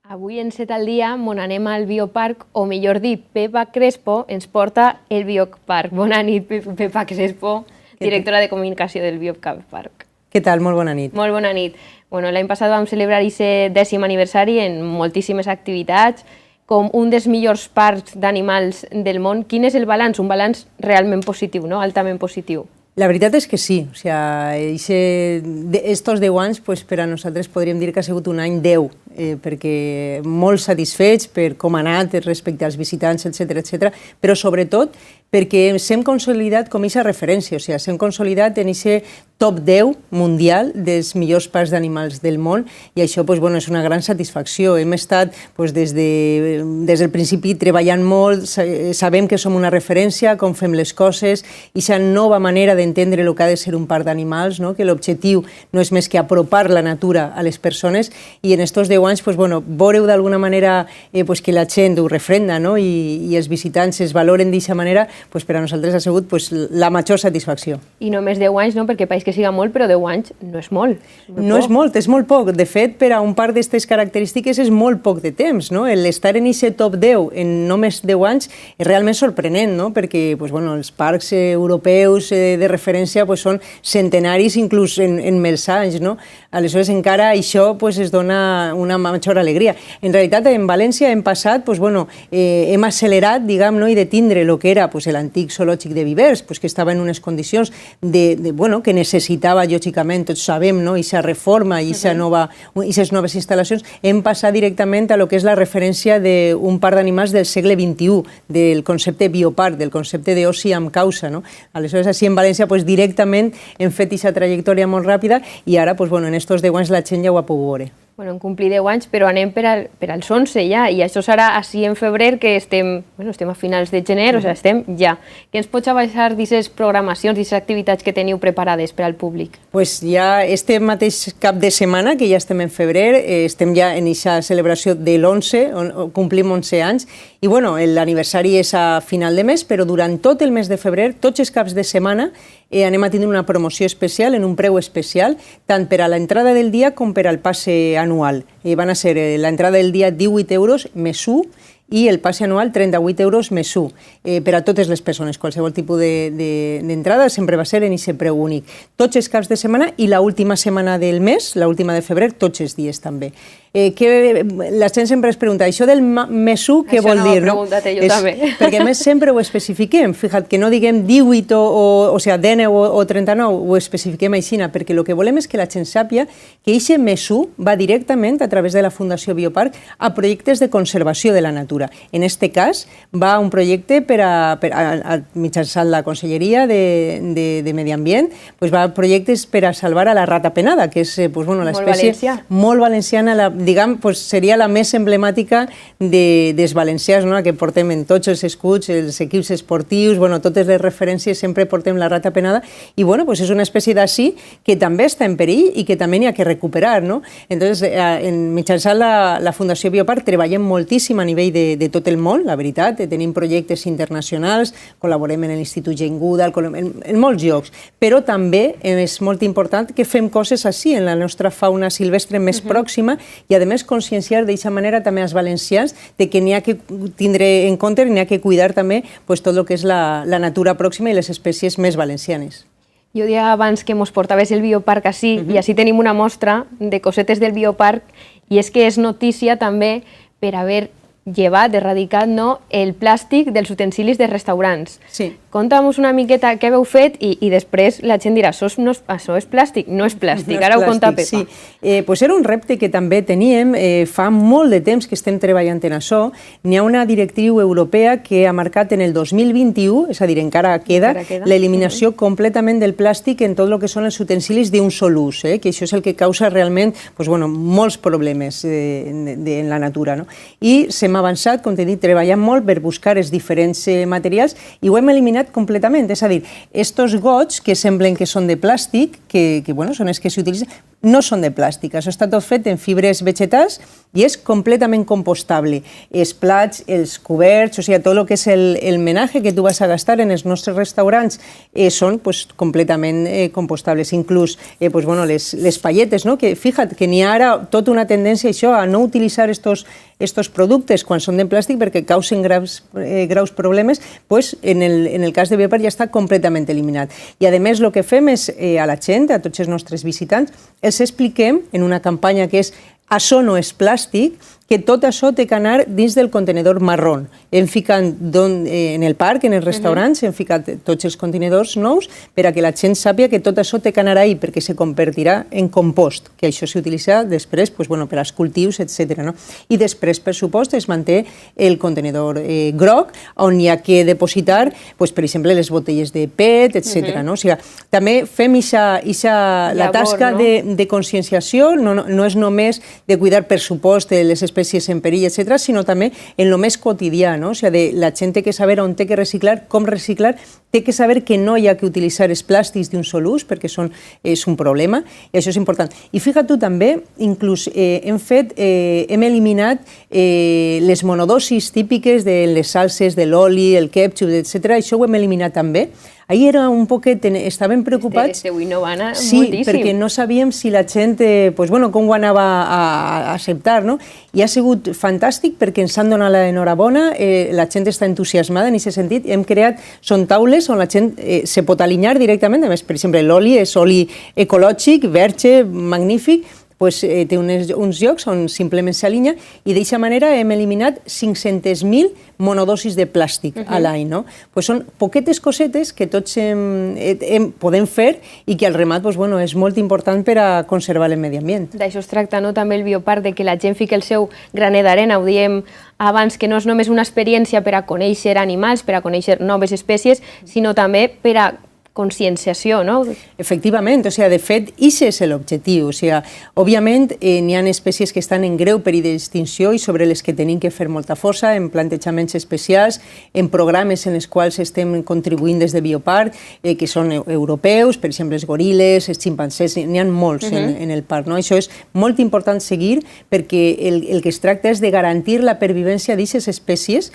Avui en Set al dia mon anem al Bioparc, o millor dit, Pepa Crespo ens porta el Bioparc. Bona nit, Pepa Crespo, directora de comunicació del Bioparc. Què tal? Molt bona nit. Molt bona nit. L'any passat vam celebrar aquest 10è aniversari en moltíssimes activitats, com un dels millors parcs d'animals del món. Quin és el balanç? Un balanç realment positiu, no? Altament positiu. La veritat és que sí. O sigui, estos 10 anys, per a nosaltres podríem dir que ha sigut un any 10, perquè molt satisfets per com ha anat respecte als visitants, etc., però sobretot perquè s'hem consolidat com aquesta referència, o sigui, s'hem consolidat en aquest top 10 mundial dels millors parcs d'animals del món, i això és una gran satisfacció. Hem estat des del principi treballant molt, sabem que som una referència, com fem les coses, i aquesta nova manera d'entendre el que ha de ser un parc d'animals, que l'objectiu no és més que apropar la natura a les persones, i en aquests 10 anys veureu d'alguna manera que la gent ho refrenda i els visitants es valoren d'aquesta manera, per a nosaltres ha sigut la major satisfacció. I només 10 anys, perquè pareix que siga molt, però 10 anys no és molt. No és molt, és molt poc. De fet, per a un parc d'aquestes característiques és molt poc de temps. L'estar en aquest top 10 en només 10 anys és realment sorprenent, perquè els parcs europeus de referència són centenaris, inclús en molts anys. Aleshores, encara això es dona una major alegria. En realitat, en València hem passat, hem accelerat, i de tindre el que era l'antic zoològic de Vivers, que estava en unes condicions que necessitava, lògicament, tots sabem, aquesta reforma i aquestes noves instal·lacions. Hem passat directament a lo que és la referència d'un parc d'animals del segle XXI, del concepte bioparc, del concepte d'oci amb causa. Aleshores, així en València, directament hem fet aquesta trajectòria molt ràpida i ara, en aquests 10 anys, la gent ja ho ha pogut veure. En complir 10 anys, però anem per als 11 ja, i això serà així en febrer, que estem a finals de gener, o sigui, estem ja. Què ens pots avançar d'aquestes programacions, d'aquestes activitats que teniu preparades per al públic? Doncs ja este mateix cap de setmana, que ja estem en febrer, estem ja en aquesta celebració de l'11, on complim 11 anys, i l'aniversari és a final de mes, però durant tot el mes de febrer, tots els caps de setmana, anem a tindre una promoció especial, en un preu especial, tant per a l'entrada del dia com per al passe anual. Van a ser l'entrada del dia 18 euros més 1 i el passe anual 38 euros més 1 per a totes les persones. Qualsevol tipus d'entrada sempre va ser en aquest preu únic. Tots els caps de setmana i l'última setmana del mes, l'última de febrer, tots els dies també. La gent sempre es pregunta, això del més 1 què vol dir? Això no ho he preguntat jo també. Perquè a més sempre ho especifiquem, fixa't que no diguem 18 o 19 o 39, ho especifiquem així, perquè el que volem és que la gent sàpia que aquest més 1 va directament a través de la Fundació Bioparc a projectes de conservació de la natura. En aquest cas va un projecte mitjançant la Conselleria de Medi Ambient, va a projectes per a salvar a la rata penada, que és l'espècie molt valenciana, seria la més emblemàtica dels valencians, que portem en tots els escuts, els equips esportius, totes les referències sempre portem la rata penada, i és una espècie d'ací que també està en perill i que també n'hi ha que recuperar. Mitjançant la Fundació Bioparc treballem moltíssim a nivell de tot el món, la veritat, tenim projectes internacionals, col·laborem en l'Institut Jane Goodall, en molts llocs, però també és molt important que fem coses així en la nostra fauna silvestre més pròxima i a més conscienciar d'aquesta manera també als valencians de que n'hi ha que tindre en compte i n'hi ha que cuidar també tot el que és la natura pròxima i les espècies més valencianes. Jo deia abans que mos portaves el Bioparc així, i així tenim una mostra de cosetes del Bioparc, i és que és notícia també per haver llevat, erradicat, el plàstic dels utensilis de restaurants. Sí. Conta'm una miqueta què heu fet i després la gent dirà, això és plàstic? No és plàstic, ara ho conta Pepa. Sí, era un repte que també teníem, fa molt de temps que estem treballant en això. N'hi ha una directriu europea que ha marcat en el 2021, és a dir, encara queda, l'eliminació completament del plàstic en tot el que són els utensilis d'un sol ús, que això és el que causa realment molts problemes en la natura. I s'hem avançat, com t'he dit, treballant molt per buscar els diferents materials i ho hem eliminat completament. És a dir, estos gots que semblen que són de plàstic, que són els que s'utilitzen, no són de plàstic, això està tot fet en fibres vegetals i és completament compostable. Els plats, els coberts, o sigui, tot el que és el menatge que tu vas a gastar en els nostres restaurants són completament compostables, inclús les palletes, no? Que fíjate que n'hi ha ara tota una tendència això, a no utilitzar estos productes quan són de plàstic perquè causen graus problemes, pues en el cas de Biopark ja està completament eliminat. I a més el que fem és a la gent, a tots els nostres visitants, els expliquem en una campanya que és això no és plàstic, que tot això té que anar dins del contenedor marró. Hem ficat en el parc, en els restaurants, hem ficat tots els contenidors nous per a que la gent sàpiga que tot això té que anar ahí perquè se convertirà en compost, que això s'utilitza després per als cultius, etc. I després, per supost, es manté el contenidor groc, on hi ha que depositar, per exemple, les botelles de PET, etc. O sigui, també fem la tasca de conscienciació, no és només de cuidar, per supost, les espècies en perill, etc., sinó també en el més quotidià, no? O sigui, la gent té que saber on té que reciclar, com reciclar, té que saber que no hi ha que utilitzar els plàstics d'un sol ús, perquè és un problema, i això és important. I fixa't tu també, inclús hem eliminat les monodosis típiques de les salses, de l'oli, el ketchup, etc., això ho hem eliminat també. Ahir era un poquet, estàvem preocupats... Esteu innovant moltíssim. Sí, perquè no sabíem si la gent, com ho anava a acceptar, no? I ha sigut fantàstic perquè ens han donat l'enhorabona, la gent està entusiasmada en aquest sentit, hem creat, són taules on la gent se pot alinear directament, a més, per exemple, l'oli és oli ecològic, verge, magnífic, té uns llocs on simplement s'alinea i d'aquesta manera hem eliminat 500.000 monodosis de plàstic a l'any. Són poquetes cosetes que tots podem fer i que al remat és molt important per a conservar el medi ambient. D'això es tracta també el Biopark, que la gent fiqui el seu granet d'arena, ho diem abans, que no és només una experiència per a conèixer animals, per a conèixer noves espècies, sinó també per a conscienciació, no? Efectivament, o sigui, de fet, aquest és l'objectiu. O sigui, òbviament, n'hi ha espècies que estan en greu perill d'extinció i sobre les que tenim que fer molta força, en plantejaments especials, en programes en els quals estem contribuint des de Biopark, que són europeus, per exemple, els goril·les, els ximpancers, n'hi ha molts en el parc. Això és molt important seguir perquè el que es tracta és de garantir la pervivència d'aquestes espècies,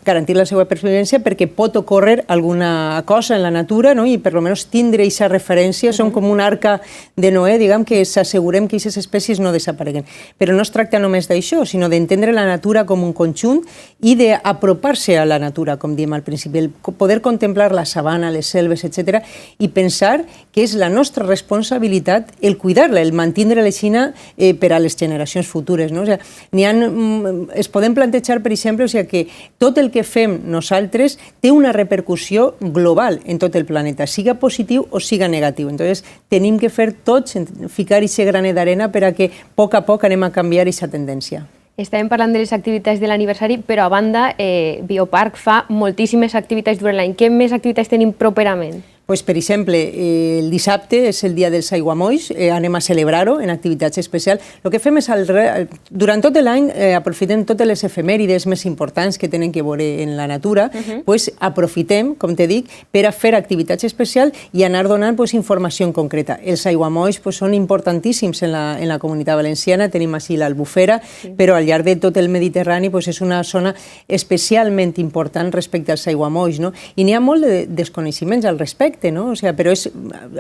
garantir la seva pervivència perquè pot ocórrer alguna cosa en la natura, i per almenys tindre aquesta referència, són com una arca de Noé, diguem que s'assegurem que aquestes espècies no desapareguen. Però no es tracta només d'això, sinó d'entendre la natura com un conjunt i d'apropar-se a la natura, com diem al principi, el poder contemplar la sabana, les selves, etc., i pensar que és la nostra responsabilitat el cuidar-la, el mantindre-la aixina per a les generacions futures. Es podem plantejar, per exemple, que tot el que fem nosaltres té una repercussió global en tot el planeta, siga positiu o siga negatiu. Entonces, tenim que fer tots, ficar aquest granet d'arena per a que a poc anem a canviar aquesta tendència. Estàvem parlant de les activitats de l'aniversari, però a banda, Biopark fa moltíssimes activitats durant l'any. Què més activitats tenim properament? Per exemple, el dissabte és el dia dels aiguamolls, anem a celebrar-ho en activitats especials. El que fem és, durant tot l'any, aprofitem totes les efemèrides més importants que tenen que veure en la natura, aprofitem, com te dic, per a fer activitats especials i anar donant informació concreta. Els aiguamolls són importantíssims en la comunitat valenciana, tenim així l'Albufera, però al llarg de tot el Mediterrani és una zona especialment important respecte als aiguamolls, i n'hi ha molt de desconeixements al respecte, però és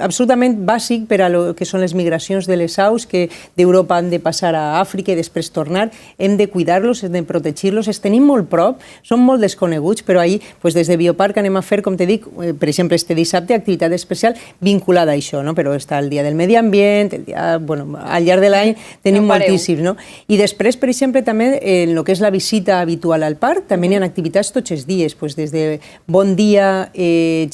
absolutament bàsic per a lo que són les migracions de les aus, que d'Europa han de passar a Àfrica i després tornar. Hem de cuidar-los, hem de protegir-los, els tenim molt prop, són molt desconeguts, però ahir des de Biopark anem a fer, com te dic, per exemple, este dissabte, activitat especial vinculada a això, però està el dia del medi ambient, al llarg de l'any tenim moltíssims. I després, per exemple, també en el que és la visita habitual al parc, també hi ha activitats tots els dies, des de bon dia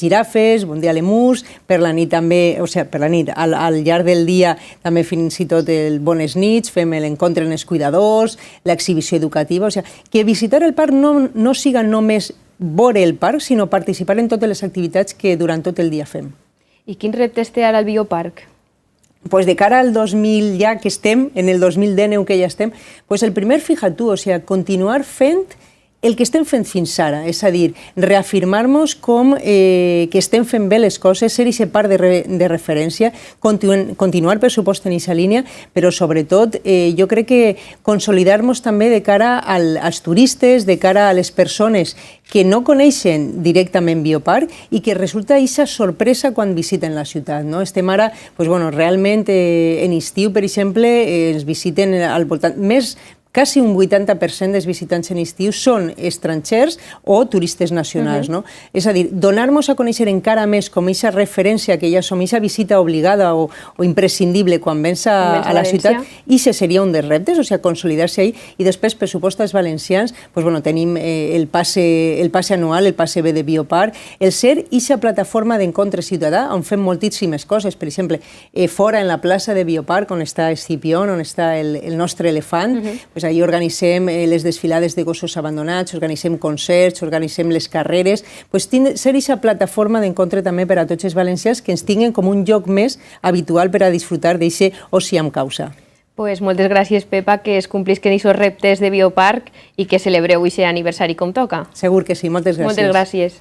girafes, bon dia lemurs, per la nit també, per la nit, al llarg del dia també fins i tot el Bones Nits, fem l'encontre en els cuidadors, l'exhibició educativa, que visitar el parc no siga només veure el parc, sinó participar en totes les activitats que durant tot el dia fem. I quins reptes té ara el Biopark? De cara al 2000, ja que estem, en el 2019 que ja estem, el primer, fixa't tu, continuar fent el que estem fent fins ara, és a dir, reafirmar-nos com que estem fent bé les coses, ser aquesta part de referència, continuar, per supost, en aquesta línia, però sobretot jo crec que consolidar-nos també de cara als turistes, de cara a les persones que no coneixen directament Bioparc i que resulta aquesta sorpresa quan visiten la ciutat. Estem ara, realment, en estiu, per exemple, ens visiten al voltant més quasi un 80% dels visitants en estiu són estrangers o turistes nacionals. És a dir, donar-nos a conèixer encara més com aquesta referència que ja som, aquesta visita obligada o imprescindible quan vens a la ciutat, i això seria un dels reptes, o sigui, consolidar-se ahí. I després, per supost, els valencians, tenim el passe anual, el passe B de Bioparc, el ser aquesta plataforma d'encontre ciutadà, on fem moltíssimes coses, per exemple, fora en la plaça de Bioparc, on està Escipión, on està el nostre elefant, ahir organitzem les desfilades de gossos abandonats, organitzem concerts, organitzem les carreres, ser aquesta plataforma d'encontre també per a tots els valencians que ens tinguin com un lloc més habitual per a disfrutar d'aquest oci amb causa. Moltes gràcies, Pepa, que es complisquen aquests reptes de Bioparc i que celebreu aquest aniversari com toca. Segur que sí, moltes gràcies. Moltes gràcies.